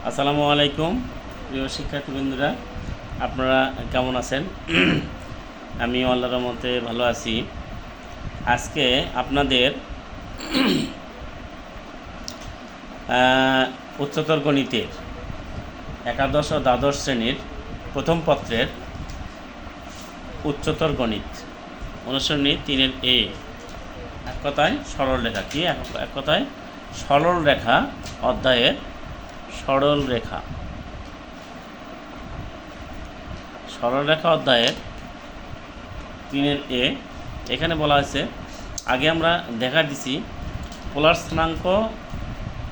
আসসালামু আলাইকুম প্রিয় শিক্ষার্থীবৃন্দরা, আপনারা কেমন আছেন? আমি আল্লাহর রহমতে ভালো আছি। আজকে আপনাদের উচ্চতর গণিতের একাদশ ও দ্বাদশ শ্রেণীর প্রথম পত্রের উচ্চতর গণিত অনুসরণী 3-এর এ, এক কথায় সরল রেখা। কি এক কথায় সরল রেখা অধ্যায়ের সরল রেখা অধ্যায়ের 3-এর এ। এখানে বলা হয়েছে, আগে আমরা দেখা দিছি পোলার স্থানাঙ্ক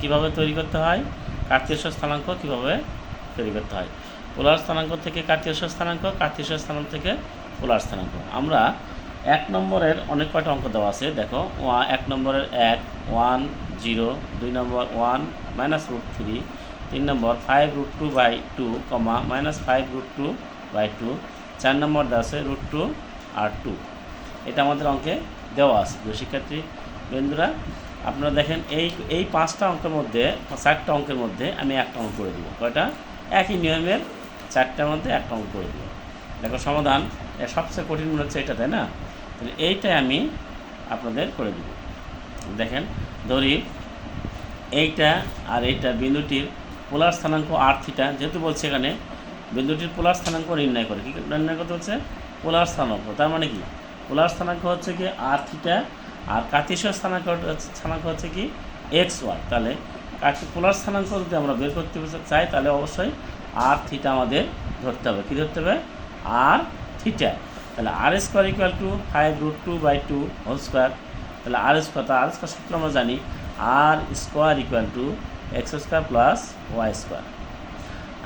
কিভাবে তৈরি করতে হয়, কার্তেশীয় স্থানাঙ্ক কিভাবে তৈরি করতে হয়। পোলার স্থানাঙ্ক থেকে কার্তেশীয় স্থানাঙ্ক, কার্তেশীয় স্থানাঙ্ক থেকে পোলার স্থানাঙ্ক। আমরা 1 নম্বরের অনেক কয়টা অঙ্ক দেওয়া আছে, দেখো 1 নম্বরের 1, 1, 0, 2 নম্বর 1 -√3, 3 নম্বর 5√2/2, -5√2/2, 4 নম্বর দেওয়া আছে √2 আর 2। এটা আমাদের অঙ্কে দেওয়া আছে। শিক্ষার্থী বন্ধুরা, আপনারা দেখেন এই 5টা অঙ্কের মধ্যে, 4টা অঙ্কের মধ্যে আমি একটা অঙ্ক করে দেবো। কয়টা? একই নিয়মের 4টার মধ্যে একটা অঙ্ক করে দেবো। দেখো সমাধান সবচেয়ে কঠিন মনে হচ্ছে এটা, তাই না? তাহলে এইটাই আমি আপনাদের করে দেব। দেখেন, ধরি এইটা আর এইটা বিন্দুটির পোলার স্থানাঙ্ক r থিটা। যেহেতু বলছে এখানে বিন্দুটির পোলার স্থানাঙ্ক নির্ণয় করে, কী নির্ণয় করতে হচ্ছে? পোলার স্থানাঙ্ক। তার মানে কি? পোলার স্থানাঙ্ক হচ্ছে কি r থিটা, আর কার্তেশীয় স্থানাঙ্ক হচ্ছে কি xy। তাহলে পোলার স্থানাঙ্ক যদি আমরা বের করতে চাই তাহলে অবশ্যই r থিটা আমাদের ধরতে হবে। কী ধরতে হবে? r theta. তাহলে r² = 5√2/2 হোল স্কোয়ার। তাহলে r² সূত্র আমরা জানি, r² = x² + y²।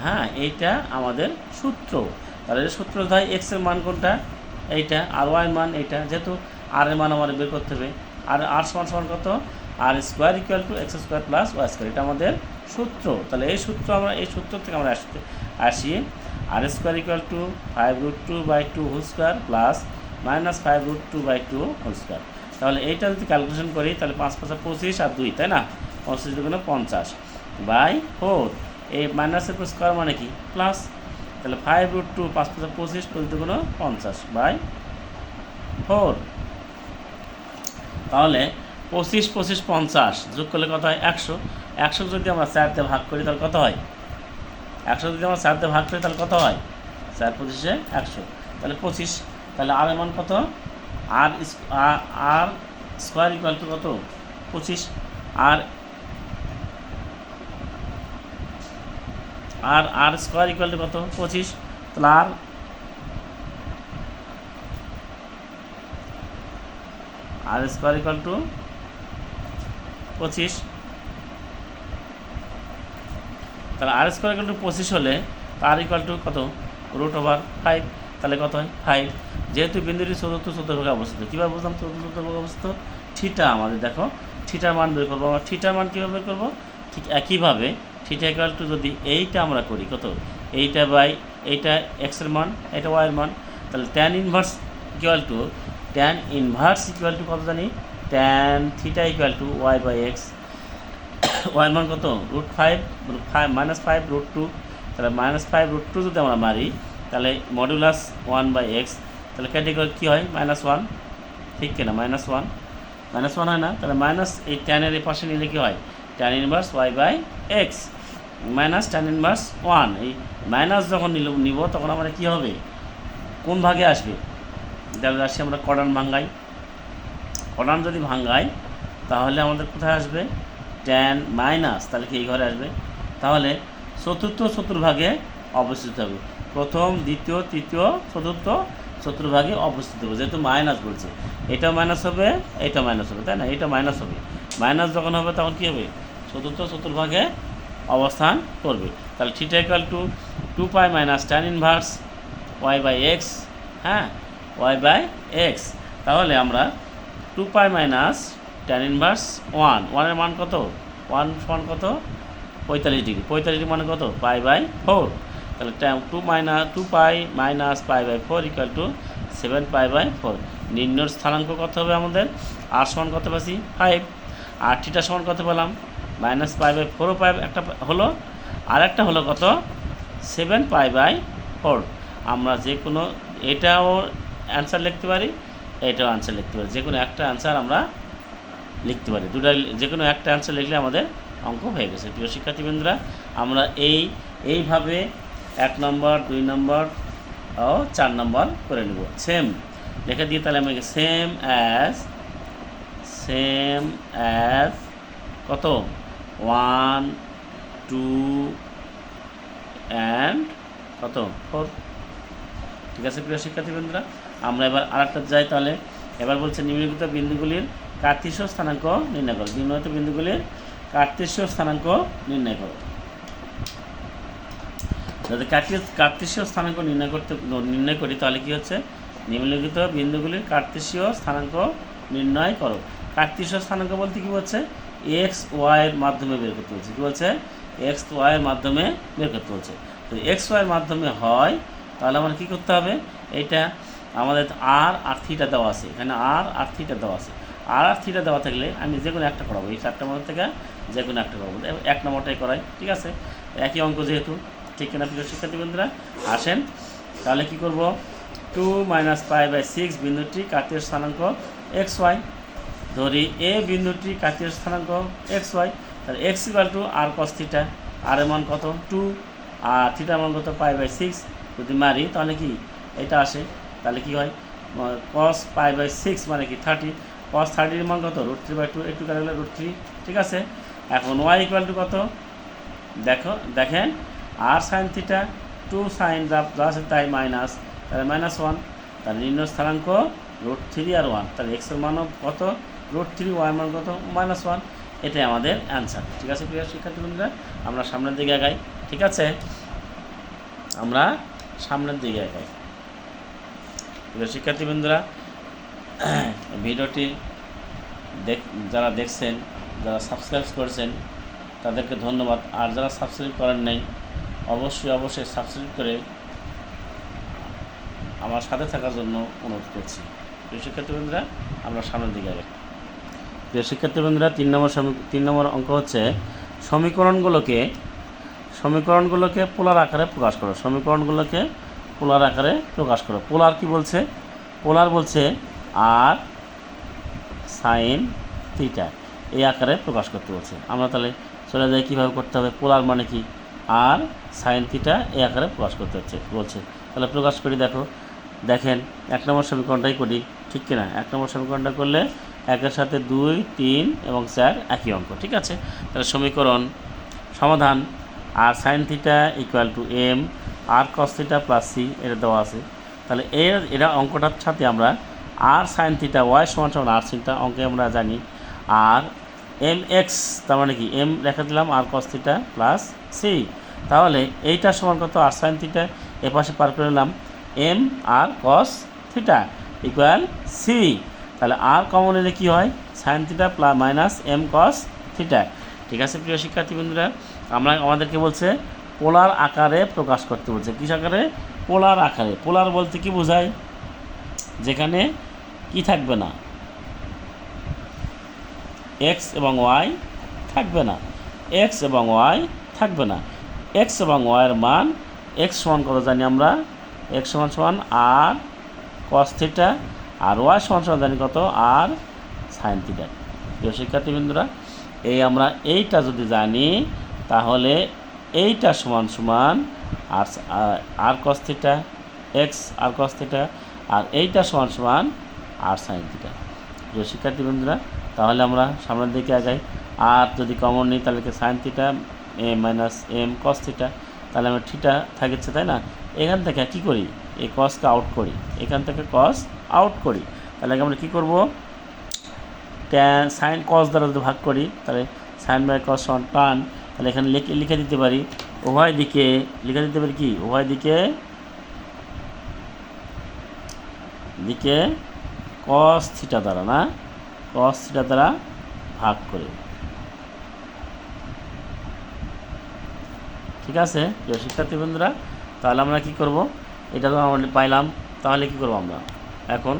হ্যাঁ, এইটা আমাদের সূত্র। তাহলে সূত্র ধর x এর মান কোনটা? এইটা। আর y এর মান এইটা। যেহেতু r এর মান আমাদের বের করতে হবে, আর r সমান কত? r² = x² + y²। এটা আমাদের সূত্র। তাহলে এই সূত্র থেকে আমরা আসি r² = 5√2/2 whole square plus -5√2/2 whole square. তাহলে এইটা যদি ক্যালকুলেশন করি তাহলে 5 × 5 = 25 আর 2, তাই না? 25 × 50/4। এই মাইনাসের স্কোয়ার মানে কি? প্লাস। তাহলে 5√2 5 × 25 = 50/4। তাহলে 25 25 50 যোগ করলে কত হয়? 100। 100 যদি আমরা 4 দিয়ে ভাগ করি তাহলে কত হয়? 100 যদি আমরা 4 দিয়ে ভাগ করি তাহলে কত হয়? 4 25 100, তাহলে 25। তাহলে আর এর মান কত? r² = কত? 25। আর r² = কত? 25। তাহলে r² = 25। তাহলে r² = 25 হলে r = কত? √5। তাহলে কত হয়? 5। যেহেতু বিন্দুটি চতুর্থভাগে অবস্থিত, কীভাবে বুঝলাম চতুর্থভাগে অবস্থিত? থিটা আমাদের, দেখো থিটার মান বের করবো। আমরা থিটার মান কীভাবে বের করবো? ঠিক একইভাবে থিটা = যদি এইটা আমরা করি কত? এইটা বাই এইটা এক্সের মান, এটা ওয়াইয়ের মান। তাহলে tan ইনভার্স কত জানি? tan theta = y/x। ওয়াইয়ের মান কত? √5 -5√2। তাহলে -5√2 যদি আমরা মারি তাহলে মডুলাস 1/x। তাহলে ক্যাটেগরি কী হয়? -1। ঠিক কিনা? -1 হয় না? তাহলে মাইনাস এই ট্যানের এই পাশে নিলে কী হয়? tan inverse y/x minus tan inverse 1। এই মাইনাস যখন নিব তখন আমরা কী হবে? কোন ভাগে আসবে? তাহলে আসি আমরা কর্ডান ভাঙ্গাই। কর্ডান যদি ভাঙ্গাই তাহলে আমাদের কোথায় আসবে? tan মাইনাস, তাহলে কি এই ঘরে আসবে? তাহলে চতুর্ভাগে অবস্থিত হবে। প্রথম, দ্বিতীয়, তৃতীয়, চতুর্ভাগে অবস্থিত হবে। যেহেতু মাইনাস বলছে, এটাও মাইনাস হবে, এটাও মাইনাস হবে, তাই না? এটা মাইনাস হবে। মাইনাস যখন হবে তখন কী হবে? চতুর্ভাগে অবস্থান করবে। তাহলে থিটা = 2π - tan ইনভার্স y/x। হ্যাঁ, y/x। তাহলে আমরা 2π - tan ইনভার্স 1 এর মান কত? 1 সমান কত? 45 ডিগ্রি। 45 ডিগ্রি মানে কত? π/4। তাহলে 2π - π/4 = 7π/4। নির্ণয় স্থানাঙ্ক কত হবে আমাদের? r সমান কত পাচ্ছি? 5। আর থিটা সমান কত পেলাম? -π/4 একটা হলো, আর একটা হলো কত 7π/4। আমরা যে কোনো এটাও অ্যান্সার লিখতে পারি, এটাও অ্যান্সার লিখতে পারি, যে কোনো একটা অ্যান্সার আমরা লিখতে পারি। দুটা যে কোনো একটা অ্যান্সার লিখলে আমাদের অঙ্ক হয়ে গেছে। প্রিয় শিক্ষার্থীবৃন্দরা, আমরা এইভাবে 1 নম্বর 2 নম্বর ও 4 নম্বর করে নেব। সেম লেখা দিয়ে তাহলে আমাকে সেম অ্যাজ কত 1 2 অ্যান্ড কত 4। ঠিক আছে প্রিয় শিক্ষার্থীবৃন্দরা, আমরা এবার আরেকটা যাই। তাহলে এবার বলছে নিম্নলিখিত বিন্দুগুলির কার্তেশীয় স্থানাঙ্ক নির্ণয় করো। নিম্নলিখিত বিন্দুগুলির কার্তেশীয় স্থানাঙ্ক নির্ণয় করো। যদি কার্তেশীয় স্থানাঙ্ক নির্ণয় করি তাহলে কি হচ্ছে, নিম্নলিখিত বিন্দুগুলির কার্তেশীয় স্থানাঙ্ক নির্ণয় করো। কার্তেশীয় স্থানাঙ্ক বলতে কি বলছে, এক্স ওয়াইয়ের মাধ্যমে বের করতে বলছে। কী বলছে, এক্স ওয়াইয়ের মাধ্যমে বের করতে বলছে। তো এক্স ওয়াইয়ের মাধ্যমে হয় তাহলে আমার কী করতে হবে, এইটা আমাদের আর থিটা দেওয়া আছে, এখানে আর থিটা দেওয়া আছে। আর থিটা দেওয়া থাকলে আমি যে কোনো একটা করাবো, এই 4টার মধ্যে থেকে যে কোনো একটা করাবো। 1 নম্বরটাই করাই, ঠিক আছে, একই অঙ্ক যেহেতু, ঠিক কিনা প্রিয় শিক্ষার্থীবৃন্দরা। আসেন তাহলে কি করব, 2 - π/6 বিন্দুটি কার্তের স্থানাঙ্ক এক্স ওয়াই। ধরি এ বিন্দুটি কার্তের স্থানাঙ্ক এক্স ওয়াই, তাহলে এক্স = আর cos থিটা, আর এর মান কত 2, আর থিটার মান কত π/6। যদি মারি তাহলে কি এটা আসে, তাহলে কি হয় cos π/6 মানে কি 30, cos 30 এর মান কত √3/2, একটু কাটলে √3। ঠিক আছে, এখন y = কত দেখেন আর sin থিটা 2 sin প্লাস তাই মাইনাস, তাহলে -1, তাহলে নিম্ন স্থানাঙ্ক √3 আর 1, তাহলে x এর মান কত √3, y এর মান কত -1। এটাই আমাদের অ্যান্সার। ঠিক আছে প্রিয় শিক্ষার্থীবৃন্দরা, আমরা সামনের দিকে আগাই। ঠিক আছে, আমরা সামনের দিকে আগাই। প্রিয় শিক্ষার্থীবৃন্দরা, ভিডিওটি যারা দেখছেন, যারা সাবস্ক্রাইব করেছেন তাদেরকে ধন্যবাদ। আর যারা সাবস্ক্রাইব করেন নাই অবশ্যই সাবস্ক্রাইব করে আমার সাথে থাকার জন্য অনুরোধ করছি। প্রিয় শিক্ষার্থীবৃন্দরা, আমরা সামনের দিকে আগাই। প্রিয় শিক্ষার্থীবৃন্দরা, 3 নম্বর অঙ্ক হচ্ছে সমীকরণগুলোকে পোলার আকারে প্রকাশ করো। সমীকরণগুলোকে পোলার আকারে প্রকাশ করো। পোলার কি বলছে, পোলার বলছে আর সাইন থিটা এই আকারে প্রকাশ করতে বলছে। আমরা তাহলে চলে যাই কীভাবে করতে হবে। পোলার মানে কি, আর সাইন থিটা এই আকারে প্রকাশ করতে বলছে। তাহলে প্রকাশ করি, দেখেন 1 নম্বর সমীকরণটাই করি, ঠিক কিনা। 1 নম্বর সমীকরণটা করলে 1-এর সাথে 2, 3 এবং 4 একই অঙ্ক। ঠিক আছে, তাহলে সমীকরণ সমাধান আর সাইন থিটা = m আর cos থিটা + c এটা দেওয়া আছে। তাহলে এটা অঙ্কটার সাথে আমরা আর সাইন থিটা y = আর থিটা অঙ্কে আমরা জানি। আর mx তার মানে কি m লেখা দিলাম আর cos থিটা + c, তাহলে এইটা সমান কত আর সাইন থিটা, এপাশে পার করে নিলাম m আর cos থিটা = c। তাহলে আর কমন নিলে কী হয়, sine theta - m cos theta. ঠিক আছে প্রিয় শিক্ষার্থীবৃন্দরা, আমাদেরকে বলছে পোলার আকারে প্রকাশ করতে বলছে। কিস আকারে, পোলার আকারে। পোলার বলতে কি বোঝায়, যেখানে কি থাকবে না, এক্স এবং ওয়াই থাকবে না, এক্স এবং ওয়াই থাকবে না। এক্স এবং ওয়াইয়ের মান এক্স সমান কত জানি আমরা, এক্স সমান আর cos থিটা, আর ওয়াই সমান জানি কত আর সাইন থিটা। প্রিয় শিক্ষার্থীবৃন্দরা, আমরা এইটা যদি জানি তাহলে এইটা সমান আর cos থিটা, এক্স আর cos থিটা, আর এইটা সমান আর সাইন থিটা। প্রিয় শিক্ষার্থীবৃন্দরা, তাহলে আমরা সামনের দিকে আগাই। আর যদি কমন নিই তাহলে sine theta - m cos theta, তাহলে আমরা থিটা থাকছে, তাই না। এখান থেকে কী করি, এই কসকে আউট করি, এখান থেকে কস আউট করি। তাহলে আমরা কী করব, সাইন কস দ্বারা যদি ভাগ করি তাহলে sin/cos সমান tan। তাহলে এখানে লিখে দিতে পারি উভয় দিকে, কি উভয় দিকে cos থিটা দ্বারা, না cos থিটা দ্বারা ভাগ করে। ঠিক আছে প্রিয় শিক্ষার্থীবৃন্দরা, তাহলে আমরা কি করব, এটা তো আমরা পাইলাম। তাহলে কি করব আমরা, এখন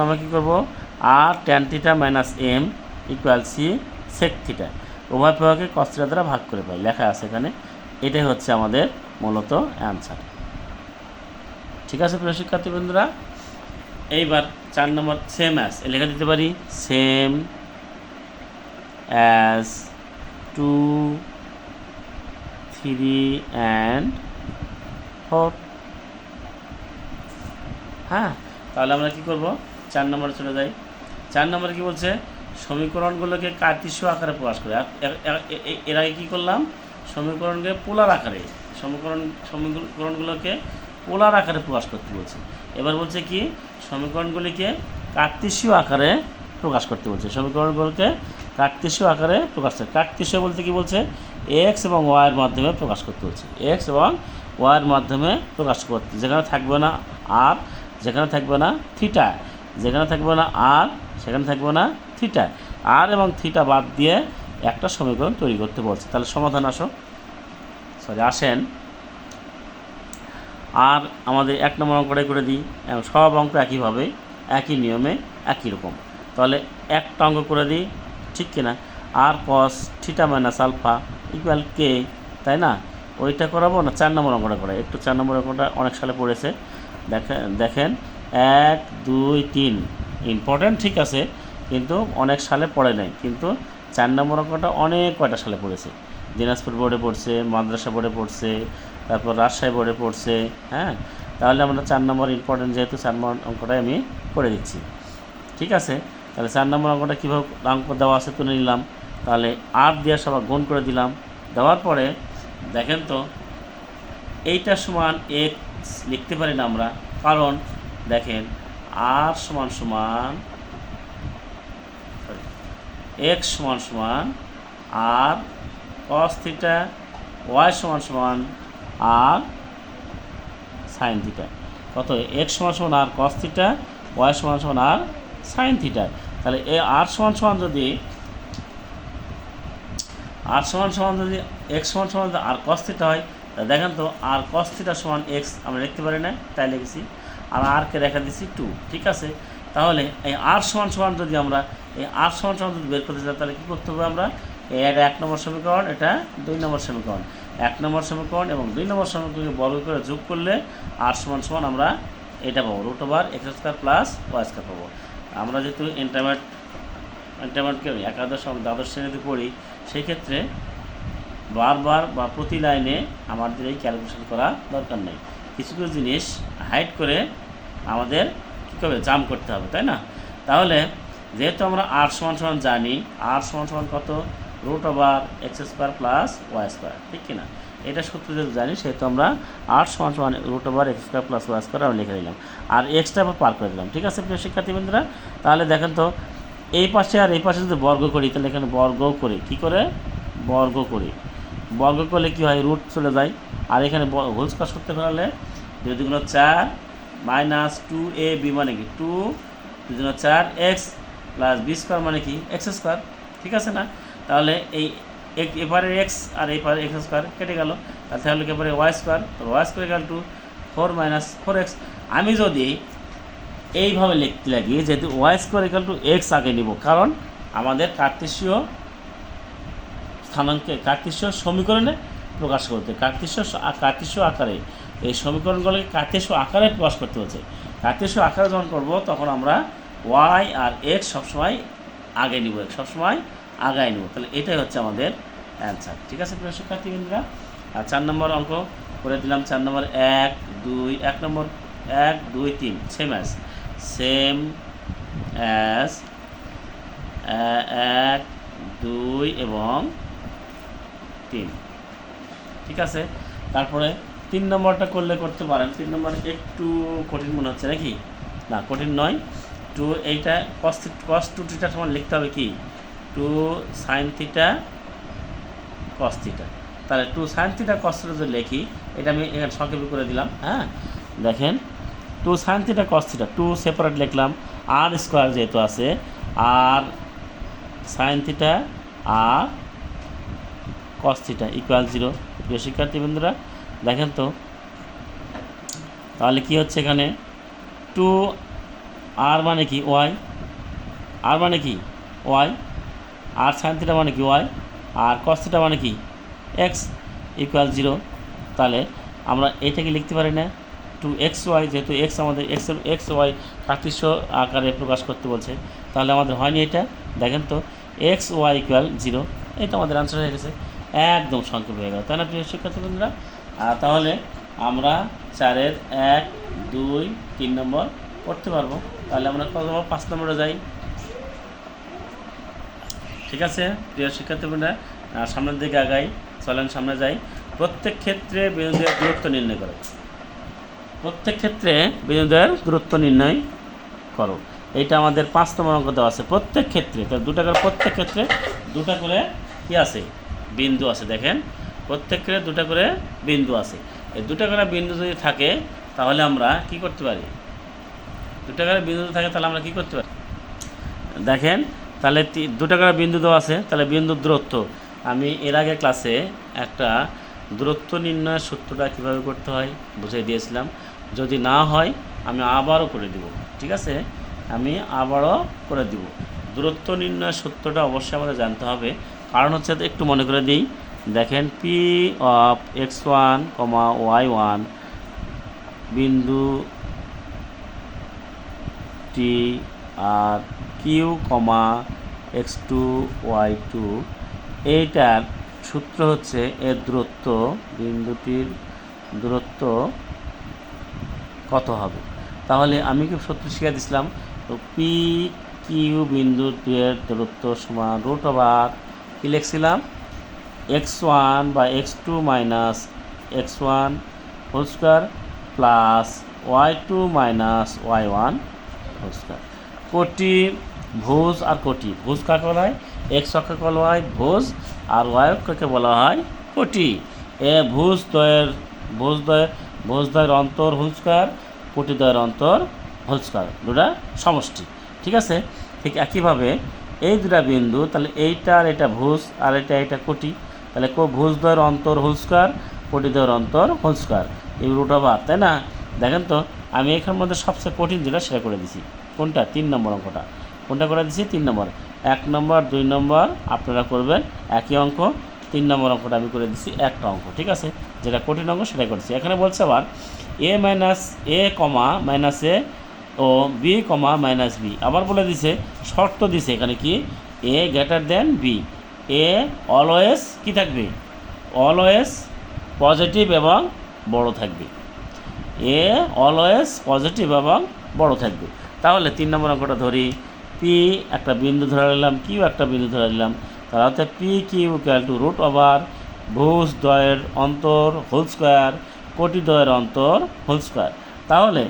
আমরা কি করব, আর tan theta - m = c sec theta. উভয় প্রভাগকে cos θ দ্বারা ভাগ করে পাই, লেখা আছে এখানে। এটাই হচ্ছে আমাদের মূলত অ্যান্সার। ঠিক আছে প্রিয় শিক্ষার্থী বন্ধুরা, এইবার 4 নম্বর সেম অ্যাজ লেখা দিতে পারি, সেম অ্যাজ 2, 3 and 4। হ্যাঁ, তাহলে আমরা কি করব, 4 নম্বরে চলে যাই। 4 নম্বরে কি বলছে, সমীকরণগুলোকে কার্টেসীয় আকারে প্রকাশ করে। এর আগে কী করলাম, সমীকরণকে পোলার আকারে, সমীকরণগুলোকে পোলার আকারে প্রকাশ করতে বলছে। এবার বলছে কি, সমীকরণগুলিকে কার্টেসীয় আকারে প্রকাশ করতে বলছে। সমীকরণগুলোকে কার্টেসীয় আকারে প্রকাশ করে। কার্টেসীয় বলতে কি বলছে, এক্স এবং ওয়াইয়ের মাধ্যমে প্রকাশ করতে বলছে। এক্স এবং ওয়াইয়ের মাধ্যমে প্রকাশ করতে, যেখানে থাকবে না আর, যেখানে থাকবে না থিটা, যেখানে থাকবে না আর, সেখানে থাকবে না থিটা, আর এবং থিটা বাদ দিয়ে একটা সমীকরণ তৈরি করতে বলছে। তাহলে সমাধান আসেন। আর আমাদের 1 নম্বর অঙ্কটাই করে দিই, এবং সব অঙ্ক একইভাবে, একই নিয়মে, একই রকম। তাহলে একটা অঙ্ক করে দিই, ঠিক কিনা, আর cos theta minus alpha equal K, তাই না? ওইটা করাবো না 4 নম্বর অঙ্কটা করাই। একটু 4 নম্বর অঙ্কটা অনেক সালে পড়েছে, দেখেন 1, 2, 3 ইম্পর্ট্যান্ট, ঠিক আছে, কিন্তু অনেক সালে পড়ে নাই। কিন্তু 4 নম্বর অঙ্কটা অনেক কয়টা সালে পড়েছে, দিনাজপুর বোর্ডে পড়ছে, মাদ্রাসা বোর্ডে পড়ছে, তারপর রাজশাহী বোর্ডে পড়ছে। হ্যাঁ, তাহলে আমরা 4 নম্বর ইম্পর্টেন্ট, যেহেতু 4 নম্বর অঙ্কটাই আমি করে দিচ্ছি। ঠিক আছে, তাহলে 4 নম্বর অঙ্কটা কীভাবে অঙ্ক দেওয়া আছে তুলে নিলাম। তাহলে আর দিয়ে সবাই গুণ করে দিলাম। দেওয়ার পরে দেখেন তো, এইটা সমান এক্স লিখতে পারি না আমরা, কারণ দেখেন আর সমান সমান এক্স সমান সমান আর cos থিটা, ওয়াই সমান সমান আর সাইন থিটা। কত, এক্স সমান সমান আর cos থিটা, ওয়াই সমান সমান আর সাইন থিটা। তাহলে এই আর সমান সমান যদি এক্স সমান সমান আর cos থিটা হয়, তা দেখেন তো আর cos থিটা সমান এক্স আমরা লিখতে পারি না, তাই লিখেছি, আর আরকে রেখা দিচ্ছি 2। ঠিক আছে, তাহলে এই আর সমান সমান যদি আমরা এই আর সমান সমান যদি বের করতে চাই, তাহলে কী করতে হবে, আমরা এটা 1 নম্বর সমীকরণ, এটা 2 নম্বর সমীকরণ, 1 নম্বর সমীকরণ এবং 2 নম্বর সমীকরণকে বর্গ করে যোগ করলে আর সমান সমান আমরা এটা পাবো, √x² প্লাস y² পাবো। আমরা যেহেতু ইন্টারমিডিয়েটকে একাদশ দ্বাদশ শ্রেণীতে পড়ি, সেই ক্ষেত্রে বারবার বা প্রতি লাইনে আমাদের এই ক্যালকুলেশন করা দরকার নেই। কিছু কিছু জিনিস হাইড করে আমাদের কী করবে, জাম করতে হবে, তাই না? তাহলে যেহেতু আমরা আর সমান সমান জানি, আর সমান সমান কত, √x² প্লাস y², ঠিক কিনা, এটা সূত্র যেহেতু জানি, সেহেতু আমরা আর সমান সমান √x² প্লাস y² আমরা লিখে দিলাম, আর এক্সটা আবার পার করে দিলাম। ঠিক আছে প্রিয় শিক্ষার্থীবৃন্দরা, তাহলে দেখেন তো, এই পাশে আর এই পাশে যদি বর্গ করি, তাহলে এখানে বর্গ করি, কী করে বর্গ করি, বর্গ করলে কী হয়, রুট চলে যায়। আর এখানে হোল স্কয়ার সূত্র ফেলালে 2 × 4 মাইনাস 2ab মানে কি 2, 2 × 4 x প্লাস b² মানে কি x²। ঠিক আছে না? তাহলে এই এপারে x আর এপারে x² কেটে গেল, তাহলে একেবারে y², তো y² = 4 - 4x। আমি যদি এইভাবে লিখতে লাগি, যেহেতু y² = x আগে নিব, কারণ আমাদের কার্টেসীয় স্থানাঙ্কে কার্টেসীয় সমীকরণে প্রকাশ করতে, কার্টেসীয় আকারে এই সমীকরণগুলোকে কার্টেসীয় আকারে প্রকাশ করতে হচ্ছে। কার্টেসীয় আকারে যখন করব, তখন আমরা y আর x সবসময় আগে নিব, সবসময় আগায় নিব। তাহলে এটাই হচ্ছে আমাদের অ্যান্সার। ঠিক আছে প্রিয় শিক্ষার্থীবৃন্দরা, আর 4 নম্বর অঙ্ক করে দিলাম। 4 নম্বর 1, 2 3 সেম অ্যাজ 1, 2 এবং 3। ঠিক আছে, তারপরে 3 নম্বরটা করতে পারেন। 3 নম্বর একটু কঠিন মনে হচ্ছে নাকি? না, কঠিন নয়। এইটা cos 2 থিটা সমান লিখতে হবে কি 2 sin থিটা cos থিটা। তাহলে 2 sin থিটা cos থিটা যদি লিখি, এটা আমি এখানে সংক্ষেপে করে দিলাম। হ্যাঁ, দেখেন 2 sin theta cos theta, 2 separate লিখলাম, r² যেহেতু আছে, আর sin থিটা আর cos থিটা = 0। প্রিয় শিক্ষার্থীবৃন্দরা, দেখেন তো, তাহলে কি হচ্ছে এখানে 2 r মানে কি y, r মানে কি y, আর sin থিটা মানে কি y, আর cos θ মানে কি x ইকুয়াল 0। তাহলে আমরা এটাকে লিখতে পারি না 2xy, যেহেতু x আমাদের xy কার্তিস্য আকারে প্রকাশ করতে বলছে, তাহলে আমাদের হয়নি এটা। দেখেন তো xy ইকুয়াল 0, এটা আমাদের আনসার হয়ে গেছে, একদম সংক্ষেপ হয়ে গেল, তাই না প্রিয় শিক্ষার্থীবৃন্দরা? তাহলে আমরা 4-এর 1, 2, 3 নম্বর করতে পারবো। তাহলে আমরা কত 5 নম্বরে যাই। ঠিক আছে প্রিয় শিক্ষার্থীবৃন্দরা, সামনের দিকে আগাই, চলেন সামনে যাই। প্রত্যেক ক্ষেত্রে বিন্দুদের দূরত্ব নির্ণয় করো। প্রত্যেক ক্ষেত্রে বিন্দুদের দূরত্ব নির্ণয় করো, এইটা আমাদের 5 নম্বর অঙ্ক দেওয়া আছে। প্রত্যেক ক্ষেত্রে, তাহলে দুটা করে, প্রত্যেক ক্ষেত্রে দুটা করে কি আছে, বিন্দু আছে। দেখেন প্রত্যেক ক্ষেত্রে দুটা করে বিন্দু আছে। এই দুটা করে বিন্দু যদি থাকে তাহলে আমরা কি করতে পারি, দুটা করে বিন্দু থাকে তাহলে আমরা কি করতে পারি। দেখেন তাহলে দুটা করে বিন্দু দেওয়া আছে, তাহলে বিন্দুর দূরত্ব, আমি এর আগে ক্লাসে একটা দূরত্ব নির্ণয়ের সূত্রটা কীভাবে করতে হয় বুঝিয়ে দিয়েছিলাম। যদি না হয় আমি আবারও করে দেব, ঠিক আছে, আমি আবারও করে দেব। দূরত্ব নির্ণয়ের সূত্রটা অবশ্যই আমাদের জানতে হবে, কারণ হচ্ছে একটু মনে করে দিই। দেখেন পি অফ x1, y1 বিন্দু টি আর কিউ, x2, y2, এইটার সূত্র হচ্ছে এর দূরত্ব, বিন্দুটির দূরত্ব কত হবে। তাহলে আমি কি সূত্র শিখে দিয়েছিলাম, তো পি কিউ বিন্দুটির দূরত্ব সমান √, কি লিখছিলাম, x1 বা x2 minus x1 whole square plus y2 minus y1 whole square. কোটি ভুজ আর কোটি, ভুজ কাকে বলা হয়, এক্স অক্ষকে বলা হয় ভুজ, আর ওয়াই অক্ষকে বলা হয় কোটি। এ ভুজদ্বয়ের অন্তর হোল স্কোয়ার, কোটিদ্বয়ের অন্তর হোল স্কোয়ার, দুটা সমষ্টি। ঠিক আছে, ঠিক একইভাবে এই দুটা বিন্দু, তাহলে এইটা আর এটা ভুজ আর এটা কোটি, তাহলে ভুজদ্বয়ের অন্তর হোল স্কোয়ার, কোটিদ্বয়ের অন্তর হোল স্কোয়ার, এই √, তাই না? দেখেন তো আমি এখানের মধ্যে সবচেয়ে কঠিন যেটা সেটা করে দিছি, কোনটা, 3 নম্বর অঙ্কটা, কোনটা করে দিছি, 3 নম্বর। 1 নম্বর 2 নম্বর আপনারা করবেন একই অঙ্ক, 3 নম্বর অঙ্কটা আমি করে দিচ্ছি একটা অঙ্ক, ঠিক আছে, যেটা কঠিন অঙ্ক সেটা করেছি। এখানে বলছে আবার a মাইনাস এ ও b মাইনাস বি, আবার বলে দিছে, শর্ত দিছে এখানে কি, a greater than B, A always কি থাকবে, অলওয়েজ পজিটিভ এবং বড় থাকবে, এ অলওয়েজ পজিটিভ এবং বড় থাকবে। তাহলে 3 নম্বর অঙ্কটা ধরি, পি একটা বিন্দু ধরে নিলাম, কিউ একটা বিন্দু ধরে নিলাম, তাহলে পি কিউ ইকুয়াল টু √, ভুজদ্বয়ের অন্তর হোল স্কোয়ার, কোটিদ্বয়ের অন্তর হোল স্কোয়ার। তাহলে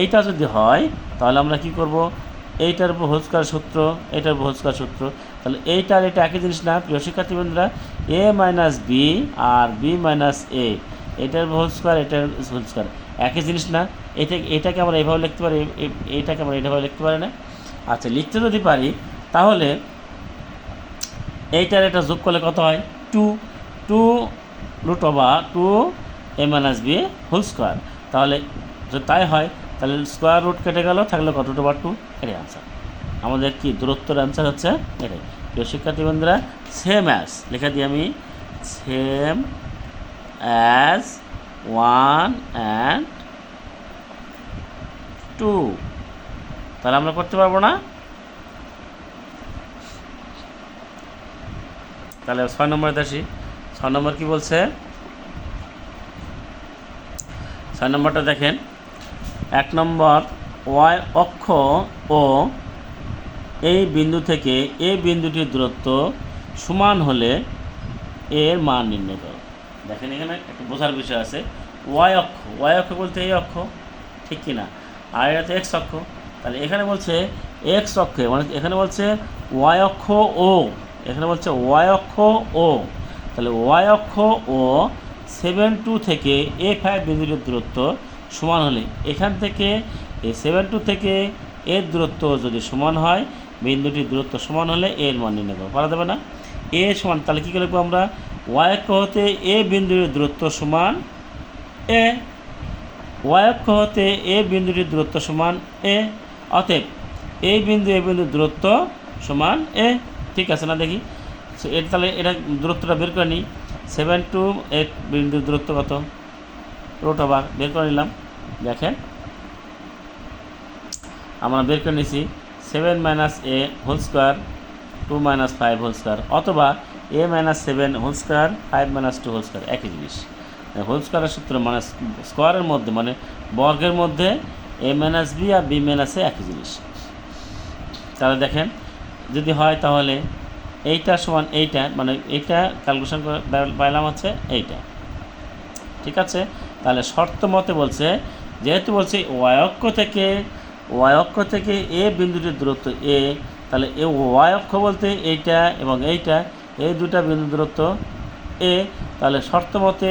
এইটা যদি হয় তাহলে আমরা কি করব, এইটার উপর হোল স্কোয়ার সূত্র, এইটার উপর হোল স্কোয়ার সূত্র, তাহলে এইটার এটা একই জিনিস না প্রিয় শিক্ষার্থীবৃন্দরা, এ মাইনাস বি আর বি মাইনাস এ, এটার হোল স্কোয়ার, এটার হোল স্কোয়ার একই জিনিস না। এটাকে আমরা এইভাবে লিখতে পারি, এইটাকে আমরা এইভাবে লিখতে পারি না। আচ্ছা লিখতে যদি পারি তাহলে এইটার এটা যোগ করলে কত হয়, 2√2 a minus B whole square. তাহলে যদি তাই হয় তাহলে স্কোয়ার রুট কেটে গেল, থাকলে কত, √2, এটাই আনসার। আমাদের কি দূরত্বের আনসার হচ্ছে এটাই। প্রিয় শিক্ষার্থী বন্ধুরা, সেম অ্যাজ লেখা দিই আমি, সেম অ্যাজ 1 and 2, তাহলে আমরা করতে পারবো না। তাহলে 6 নম্বরে আসি। 6 নম্বর কি বলছে, 6 নম্বরটা দেখেন, 1 নম্বর, ওয়াই অক্ষ ও এই বিন্দু থেকে এই বিন্দুটির দূরত্ব সমান হলে এর মান নির্ণয় করো। দেখেন এখানে একটা বোঝার বিষয় আছে, ওয়াই অক্ষ বলতে এই অক্ষ, ঠিক কি না, আর এটা তো এক্স অক্ষ। তাহলে এখানে বলছে এক্স অক্ষে, মানে এখানে বলছে ওয়াই অক্ষ ও, এখানে বলছে ওয়াই অক্ষ ও, তাহলে ওয়াই অক্ষ ও 7-2 থেকে A5 বিন্দুটির দূরত্ব সমান হলে, এখান থেকে এই 7-2 থেকে এর দূরত্ব যদি সমান হয়, বিন্দুটির দূরত্ব সমান হলে এর মান নির্ণয় করবো, পারা যাবে না। এ সমান, তাহলে কী করবো আমরা, ওয়াই অক্ষ হতে এ বিন্দুটির দূরত্ব সমান এ, ওয়াই অক্ষ হতে এ বিন্দুটির দূরত্ব সমান এ, অতএব এই বিন্দু এ বিন্দুর দূরত্ব সমান এ, ঠিক আছে না? দেখি এটা তাহলে এটা দূরত্বটা বের করে নিই। 7 to 8 বিন্দুর দূরত্ব কত, রুট ওভার বের করে নিলাম। দেখেন আমরা বের করে নিয়েছি 7 - a whole square 2 - 5 whole square, অথবা a - 7 whole square 5 - 2 whole square, একই জিনিস। হোল স্কোয়ারের সূত্র মানে স্কোয়ারের মধ্যে মানে বর্গের মধ্যে a - b R b - a একই জিনিস। তাহলে দেখেন যদি হয় তাহলে এইটা সমান এইটা, মানে এইটা ক্যালকুলেশন করে পাইলাম হচ্ছে এইটা, ঠিক আছে। তাহলে শর্ত মতে বলছে, যেহেতু বলছে ওয়াই অক্ষ থেকে এ বিন্দুটির দূরত্ব এ, তাহলে এ ওয়াই অক্ষ বলতে এইটা এবং এইটা, এই দুটা বিন্দু দূরত্ব এ। তাহলে শর্ত মতে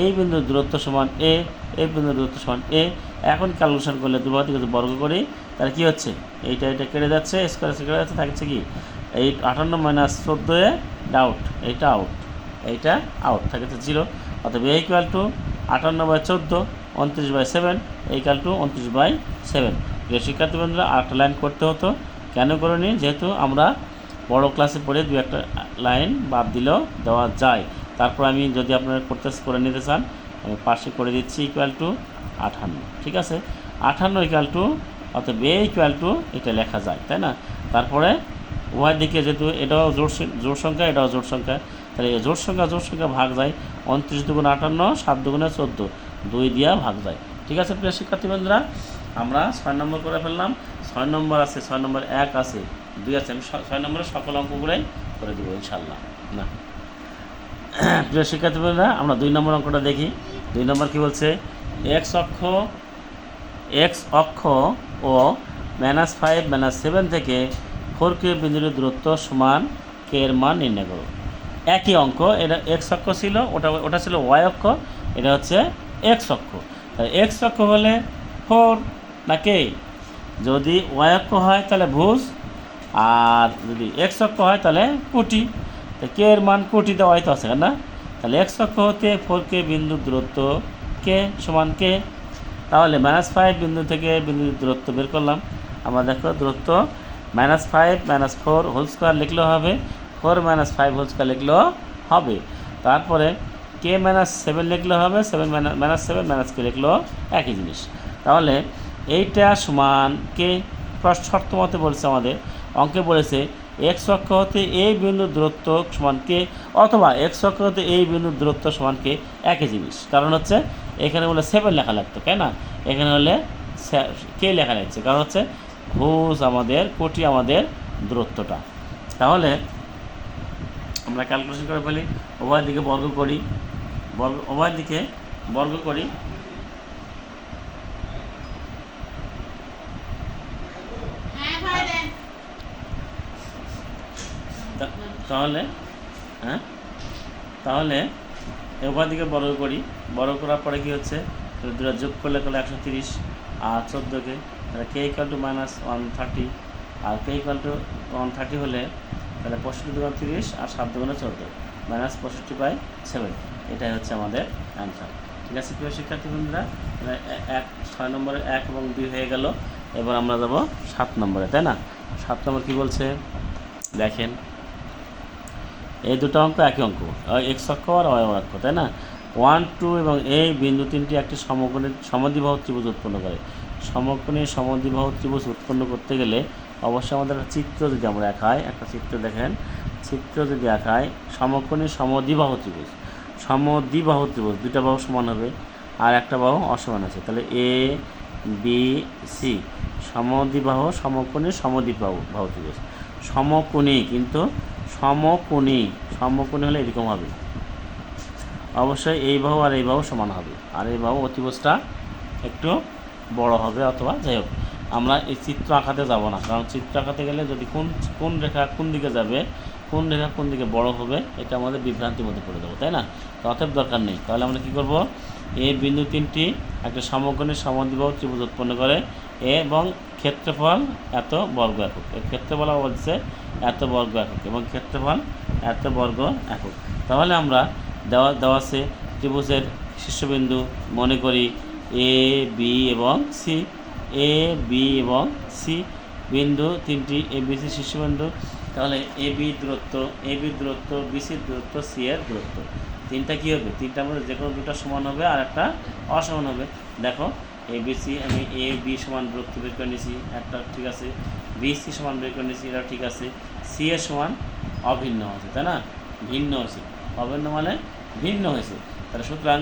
এই বিন্দুর দূরত্ব সমান এ, এই বিন্দুর দূরত্ব সমান এ। এখন ক্যালকুলেশন করলে দুবার দিকে বর্গ করি, তাহলে কী হচ্ছে, এইটা কেটে যাচ্ছে, স্কোয়ার কেটে যাচ্ছে, থাকছে কি এই 58 - 14 আউট, এইটা আউট, এইটা আউট, থাকছে 0। অতএব এ ইকুয়াল টু 58/14, 29/7, ইকুয়াল টু 29/7। প্রিয় শিক্ষার্থী বন্ধুরা, আরেকটা লাইন করতে হতো, কেন করে নিই, যেহেতু আমরা বড় ক্লাসে পড়ে দু একটা লাইন বাদ দিলেও দেওয়া যায়। তারপর আমি যদি আপনারা করে নিতে চান, আমি পাশে করে দিচ্ছি ইকুয়াল টু 58, ঠিক আছে। 58 ইকুয়াল টু, অতএব এ ইকুয়াল টু এটা লেখা যায়, তাই না। তারপরে উভয় দিকে যেহেতু এটাও জোড় সংখ্যা, এটাও জোড় সংখ্যা, তাহলে জোড় সংখ্যা ভাগ যায়, 29 × 58, 7 × 14, 2 দিয়া ভাগ যায়, ঠিক আছে। প্রিয় শিক্ষার্থী বন্ধুরা, আমরা 6 নম্বর করে ফেললাম। 6 নম্বর আছে, 6 নম্বর 1 আছে, 2 আছে, আমি 6 নম্বরের সকল অঙ্কগুলোই করে দেবো ইনশাল্লাহ। না প্রিয় শিক্ষার্থী বন্ধুরা, আমরা 2 নম্বর অঙ্কটা দেখি। 2 নম্বর কী বলছে, এক্স অক্ষ ও -5 - 7 থেকে 4k বিন্দুর দূরত্ব সমান k এর মান নির্ণয় করো। একই অঙ্ক, এটা এক্স অক্ষ ছিল, ওটা ছিল ওয়াই অক্ষ, এটা হচ্ছে এক্স অক্ষ। তাহলে এক্স অক্ষ হলে 4 না কে, যদি ওয়াই অক্ষ হয় তাহলে ভুজ, আর যদি এক্স অক্ষ হয় তাহলে কোটি। কে এর মান কোটি দেওয়া হয়তো আছে না, তাহলে এক্স অক্ষ হতে 4k বিন্দুর দূরত্ব কে সমান কে। তাহলে -5 বিন্দু থেকে বিন্দুর দূরত্ব বের করলাম আমরা। দেখো দূরত্ব -5 - 4 হোল স্কোয়ার লিখলেও হবে, 4 - 5 হোল স্কোয়ার লিখলেও হবে। তারপরে k - 7 লিখলেও হবে, 7 - k লিখলেও একই জিনিস। তাহলে এইটা সমান কে, শর্ত মতে বলেছে আমাদের অঙ্কে বলেছে এক্স অক্ষ হতে এই বিন্দুর দূরত্ব সমান কে, অথবা এক্স অক্ষ হতে এই বিন্দুর দূরত্ব সমান কে, একই জিনিস। কারণ হচ্ছে এখানে বলে 7 লেখা লাগতো, তাই না, এখানে হলে কে লেখা লাগছে, কারণ হচ্ছে ভুজ আমাদের, কোটি আমাদের দূরত্বটা। তাহলে আমরা ক্যালকুলেশন করে ফেলি, উভয় দিকে বর্গ করি, উভয় দিকে বর্গ করি, তাহলে তাহলে উভয় দিকে বর্গ করি, বর্গ করার পরে কী হচ্ছে, দুটো যোগ করলে 130 আর 14কে, তাহলে k = -130, আর k = 130 হলে তাহলে 65 × 30 আর 7 × 14, -65/7, এটাই হচ্ছে আমাদের অ্যান্সার, ঠিক আছে। প্রিয় শিক্ষার্থী বন্ধুরা, 6 নম্বরে 1 এবং 2 হয়ে গেল। এবার আমরা যাব 7 নম্বরে, তাই না। 7 নম্বর কী বলছে দেখেন, এই দুটো অঙ্ক একই অঙ্ক, এক্স অক্ষ আর ওয়াই অক্ষ, তাই না। 1, 2 এবং এই বিন্দু তিনটি একটি সমদ্বিবাহু ত্রিভুজ উৎপন্ন করে। সমকোণী সমদ্বিবাহু ত্রিভুজ উৎপন্ন করতে গেলে অবশ্যই আমাদের একটা চিত্র যদি আমরা আঁকাই, একটা চিত্র দেখেন, চিত্র যদি আঁকাই, সমকোণী সমদ্বিবাহু ত্রিভুজ, দুটা বাহু সমান হবে আর একটা বাহু অসমান আছে, তাহলে এ বি সি, সমকোণী সমদ্বিবাহু ত্রিভুজ, সমকোণী কিন্তু সমকোণী হলে এরকম হবে, অবশ্যই এই বাহু আর এই বাহু সমান হবে, আর এই বাহু অতিভুজটা একটু বড় হবে, অথবা যাই হোক আমরা এই চিত্র আঁকাতে যাব না, কারণ চিত্র আঁকাতে গেলে যদি কোন রেখা কোন দিকে যাবে, কোন রেখা কোন দিকে বড় হবে, এটা আমাদের বিভ্রান্তির মধ্যে পড়ে দেবো, তাই না। তো অতএব দরকার নেই। তাহলে আমরা কী করব, এই বিন্দু তিনটি একটা সমকোণী সমদ্বিবাহু ত্রিভুজ উৎপন্ন করে এবং ক্ষেত্রফল এত বর্গ একক, এর ক্ষেত্রফল বলছে এত বর্গ একক এবং ক্ষেত্রফল এত বর্গ একক। তাহলে আমরা দেওয়া আছে ত্রিভুজের শীর্ষবিন্দু মনে করি এ বি এবং সি, এ বি এবং সি বিন্দু তিনটি, এ বি সি শীর্ষবিন্দু, তাহলে এ বি দূরত্ব বিসির দূরত্ব সি এর দূরত্ব তিনটা কী হবে, তিনটার মধ্যে যে কোনো দুটো সমান হবে আর একটা অসমান হবে। দেখো এ বি সি, আমি এ বি সমান দূরত্ব বের করে নিয়েছি একটা, ঠিক আছে, বি সি সমান বের করে নিয়েছি, এটা ঠিক আছে, সি এর সমান অভিন্ন হয়েছে, তাই না, ভিন্ন হয়েছে, অভিন্ন মানে ভিন্ন হয়েছে। তাহলে সুতরাং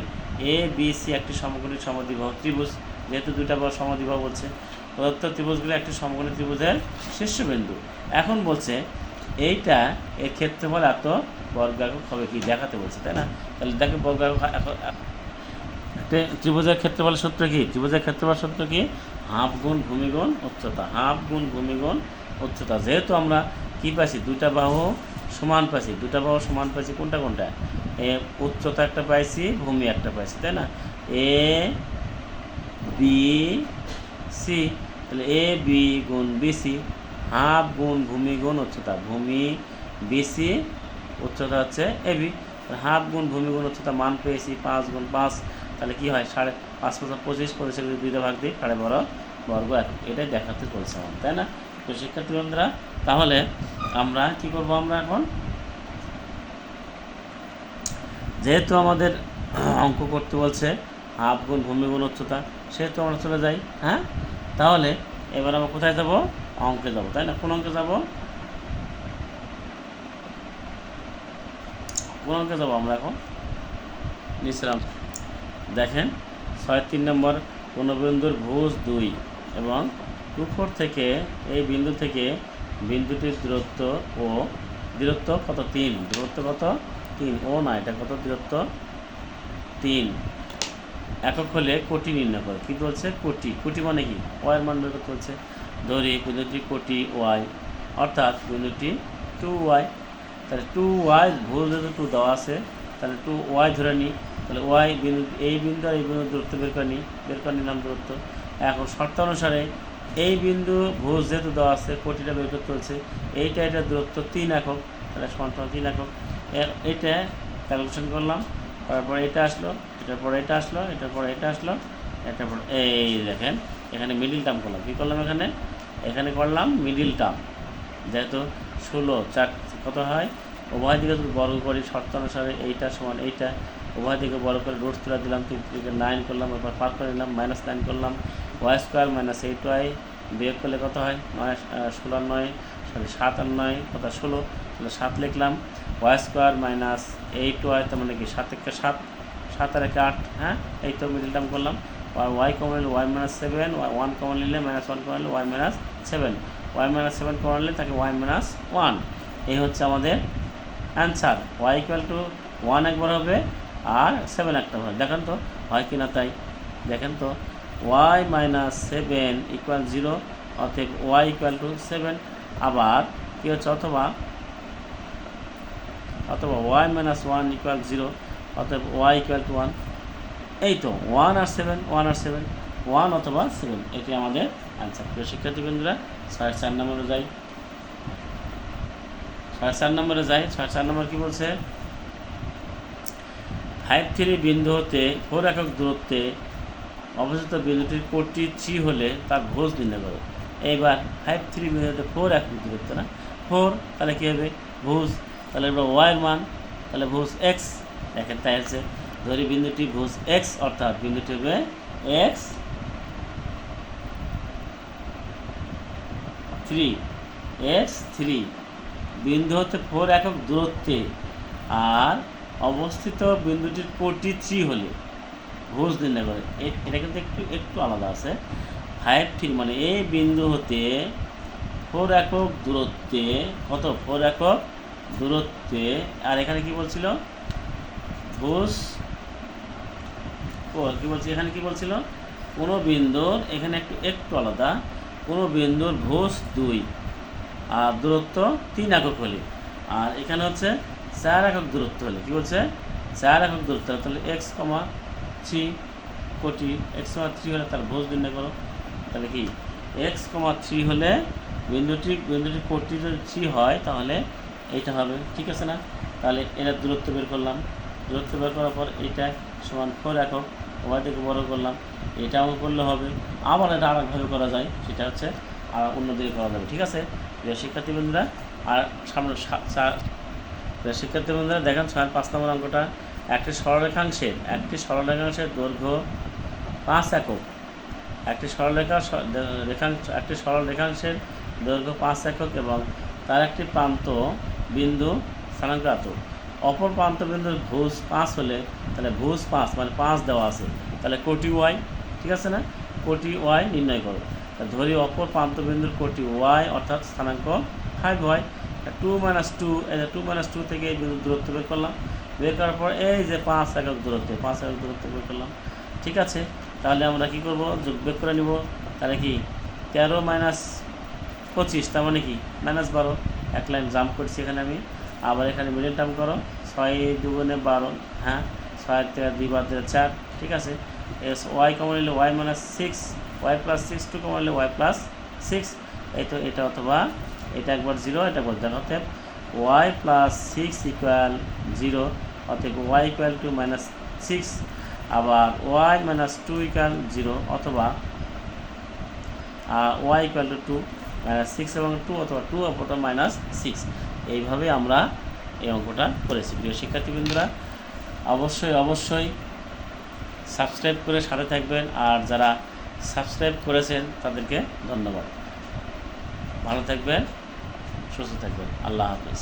এ বি সি একটি সমকোণী সমদ্বিবাহু ত্রিভুজ, যেহেতু দুইটা বড় সমদ্বিবাহু বলছে, প্রদত্ত ত্রিভুজগুলো একটি সমকোণী ত্রিভুজের শীর্ষবিন্দু। এখন বলছে এইটা এর ক্ষেত্রফল এত বর্গ একক হবে, কি দেখাতে বলছে, তাই না। তাহলে দেখো বর্গ একক ত্রিভুজের ক্ষেত্রফলের সূত্র কি, ত্রিভুজের ক্ষেত্রফল সূত্র কি, হাফ গুণ ভূমি গুণ উচ্চতা, হাফ গুণ ভূমি গুণ উচ্চতা। যেহেতু আমরা কী পাইছি, দুটা বাহু সমান পাইছি, দুটা বাহু সমান পাইছি, কোনটা কোনটা, উচ্চতা একটা পাইছি, ভূমি একটা পাইছি, তাই না, এ বি সি। তাহলে এ বি গুণ বিসি, হাফ গুণ ভূমি গুণ উচ্চতা, ভূমি বিসি, উচ্চতা হচ্ছে এ বি, হাফ গুণ ভূমি গুণ উচ্চতা মান পেয়েছি 5 গুণ 5, তাহলে কী হয় 5.5 × 25, 25 যদি দুইটা ভাগ দিই 12.5 বর্গ একক, এটাই দেখাতে চলছে আমার, তাই না। তো শিক্ষার্থী বন্ধুরা, তাহলে আমরা কি করব, আমরা এখন যেহেতু আমাদের অঙ্ক করতে বলছে হাফ গুণ ভূমি গুণ উচ্চতা, সেহেতু আমরা চলে যাই, হ্যাঁ। তাহলে এবার আমরা কোথায় যাব, অঙ্কে যাব, তাই না। কোন অঙ্কে যাব, কোন অঙ্কে যাব আমরা এখন, নিশ্চয় দেখেন 6-3 নম্বর, কোনো বিন্দুর ভুজ 2 এবং 2-4 থেকে এই বিন্দু থেকে বিন্দুটির দূরত্ব ও দূরত্ব কত 3, দূরত্ব কত 3, ও না এটা কত, দূরত্ব 3 একক হলে কোটি নির্ণয় করে। কী বলছে, কোটি, কোটি মানে কি, ওয়াইয়ের মান বের করতে বলছে। ধরি বিন্দুটি কোটি ওয়াই, অর্থাৎ বিন্দুটি 2y, তাহলে 2y ভুল যেহেতু 2 দেওয়া আছে, তাহলে 2y ধরে নিই, তাহলে ওয়াই বিন্দু, এই বিন্দু আর এই বিন্দুর দূরত্ব বের করে নিলাম দূরত্ব। এখন শর্ত অনুসারে এই বিন্দু ভুজ যেহেতু দেওয়া আছে, কোটিটা বের করতে হচ্ছে, এটার দূরত্ব 3 একক, তাহলে সমান 3 একক। এইটা ক্যালকুলেশন করলাম, তারপরে এটা আসলো, এটার পরে এটা আসলো, এটার পরে এটা আসলো, এটার পর এই দেখেন এখানে মিডিল টার্ম করলাম, কী করলাম, এখানে করলাম মিডিল টার্ম। যেহেতু 16 4 কত হয়, উভয় দিকে যদি বর্গ করি শর্ত অনুসারে এইটা সমান এইটা, উভয় দিকে বড় করে রুট তুলে দিলাম, 9 করলাম, এরপর পার করে নিলাম, -9 করলাম, y² - 8y বিয়োগ করলে কত হয়, 16 আর 9 7 আর 9 কত 16, তাহলে 7 লিখলাম, y² - 8y, তার মানে কি 7 × 7, 7 আর 8, হ্যাঁ, এই তো মিডিল টার্ম করলাম। আর y কমন নিলে y - 7, 1 কমন নিলে -1 কমন নিলে y - 7, y - 7 কমন নিলে তাকে y - 1। এই হচ্ছে আমাদের অ্যান্সার। y = 1 একবার হবে আর 7 একটা হবে, দেখেন তো হয় কি না, তাই দেখেন তো, y - 7 = 0, অতএব y = 7। আবার কী হচ্ছে, অথবা y - 1 = 0, অতএব y = 1। এই তো 1 আর 7, 1 অথবা 7, এটি আমাদের অ্যান্সার। প্রিয় শিক্ষার্থীবৃন্দরা, 4 নম্বরে যাই, 4 নম্বর কী বলছে, 5-3 বিন্দু হতে 4 একক দূরত্বে অবস্থিত বিন্দুটির কোটি 3 হলে তার ভুজ নির্ণয় করো। এইবার 5-3 বিন্দু হতে 4 একক দূরত্ব না, 4, তাহলে কী হবে ভুজ, তাহলে এবার ওয়াইয়ের মান, তাহলে ভুজ x, দেখেন তাই আছে, ধরি বিন্দুটি ভুজ x, অর্থাৎ বিন্দুটি হবে x3 বিন্দু হতে 4 একক দূরত্বে আর অবস্থিত বিন্দুটির কোটি 3 হলে ভুজ নির্ণয় করে। এটা কিন্তু একটু আলাদা আছে। 5-3 মানে এই বিন্দু হতে 4 একক দূরত্বে, কত 4 একক দূরত্বে, আর এখানে কি বলছিল, ভুজ কী বলছি, এখানে কি বলছিল, কোনো বিন্দুর, এখানে একটু আলাদা, কোনো বিন্দুর ভুজ 2 আর দূরত্ব 3 একক হলে, আর এখানে হচ্ছে 4 একক দূরত্ব হলে, কী বলছে 4 একক দূরত্ব, তাহলে x3 কোটি, x3 হলে তার ভুজ নির্ণয় করো। তাহলে কি x3 হলে বিন্দুটির কোটি যদি 3 হয় তাহলে এইটা হবে, ঠিক আছে না। তাহলে এটার দূরত্ব বের করলাম, দূরত্ব বের করার পর এইটা সমান 4 একক, ওয়াই থেকে বড় করলাম, এটাও করলে হবে। আবার এটা আরেকভাবে করা যায়, সেটা হচ্ছে আর অন্য দিকে করা যাবে, ঠিক আছে। প্রিয় শিক্ষার্থী বন্ধুরা, আর সামনে শিক্ষার্থী বন্ধুরা দেখেন 5 নম্বর অঙ্কটা, একটি সরলরেখাংশের দৈর্ঘ্য 5 একক। একটি সরল রেখাংশের দৈর্ঘ্য 5 একক এবং তার একটি প্রান্ত বিন্দু স্থানাঙ্ক এত। অপর প্রান্ত বিন্দুর ভুজ 5 হলে, তাহলে ভুজ 5 মানে 5 দেওয়া আছে, তাহলে কোটি ওয়াই, ঠিক আছে না, কোটি ওয়াই নির্ণয় করো। ধরি অপর প্রান্ত বিন্দুর কোটি ওয়াই অর্থাৎ স্থানাঙ্ক 5 ওয়াই। 2 - 2, এই যে 2 - 2 থেকে এই বিন্দুর দূরত্ব বের করলাম, বের করার পর এই যে 5 একক দূরত্ব বের করলাম, ঠিক আছে। তাহলে আমরা কি করব, যোগ বের করে নিব। তাহলে কি 13 - 25, তার মানে কি -12, এক লাইন জাম্প করছি এখানে আমি। আবার এখানে মিডল টার্ম করো, 6 × 2 = 12, হ্যাঁ, 6 থেকে 2 বাদ দিলে 4, ঠিক আছে। ওয়াই কমন নিলে ওয়াই -6, ওয়াই +6, 2 কমন নিলে ওয়াই +6, এই তো এটা, অথবা এটা একবার 0, এটা একবার দেন, অতএব ওয়াই +6 = 0, অতএব ওয়াই = -6, আবার ওয়াই -2 = 0, অথবা ওয়াই = 2, -6 এবং 2, অথবা 2 অপরটা -6। এইভাবে আমরা এই অঙ্কটা করেছি। প্রিয় শিক্ষার্থীবৃন্দরা, অবশ্যই সাবস্ক্রাইব করে সাথে থাকবেন, আর যারা সাবস্ক্রাইব করেছেন তাদেরকে ধন্যবাদ। ভালো থাকবেন, সুস্থ থাকবেন, আল্লাহ হাফেজ।